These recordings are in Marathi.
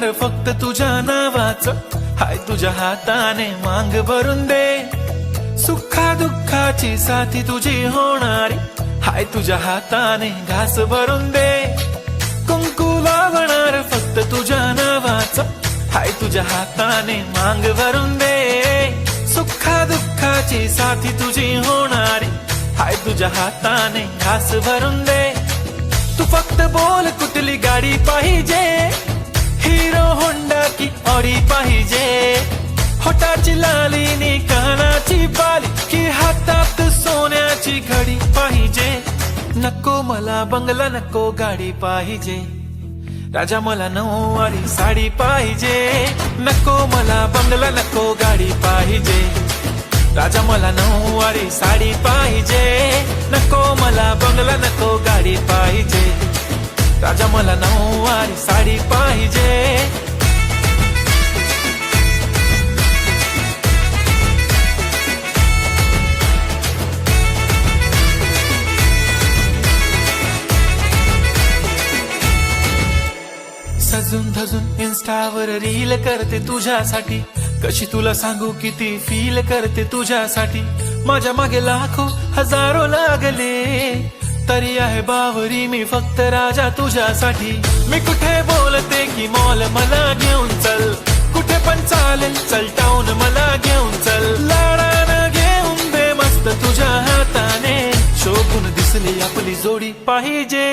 होणार फक्त तुझ्या नावाचं, हाय तुझ्या हाताने मांग भरून दे. सुखा दुःखाची साथी तुझी होणारी, हाय तुझ्या हाताने घास भरून दे. कुंकू लावणार फक्त तुझ्या नावाचं, हाय तुझ्या हाताने मांग भरून दे. सुखा दुःखाची साथी तुझी होणारी, हाय तुझ्या हाताने घास भरून दे. तू फक्त बोल कुठली गाडी पाहिजे, हिरो होंडा की ऑडी पाहिजे. होटाची लाली नी कानाची बाली, की हातात सोन्याची घडी पाहिजे. नको मला बंगला, नको गाडी पाहिजे. राजा मला नऊवारी साडी पाहिजे. नको मला बंगला, नको गाडी पाहिजे. राजा मला नऊवारी साडी पाहिजे. नको मला बंगला, नको गाडी पाहिजे. राजा मला नऊवारी साडी पाहिजे. सजून धजून इन्स्टावर रील करते तुझ्यासाठी, कशी तुला सांगू किती फील करते तुझ्यासाठी. माझ्या मागे लाखो हजारो लागले, तरी आहे बावरी मी फक्त राजा तुझ्यासाठी. मी कुठे बोलते की मॉल मला घेऊन चल, कुठे पण चालेल चल टाऊन मला घेऊन चल. लाडानं घेऊन दे मस्त तुझ्या हाताने, शोभून दिसली आपली जोडी पाहिजे.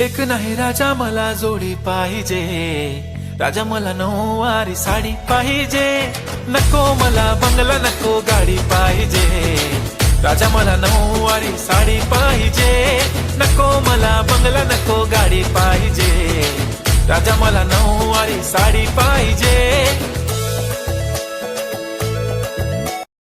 एक नाही राजा मला जोडी पाहिजे. राजा मला नऊवारी साडी पाहिजे. नको मला बंगला, नको गाडी पाहिजे. राजा मला नऊवारी साडी पाहिजे. नको मला बंगला, नको गाडी पाहिजे. राजा मला नऊवारी साडी पाहिजे.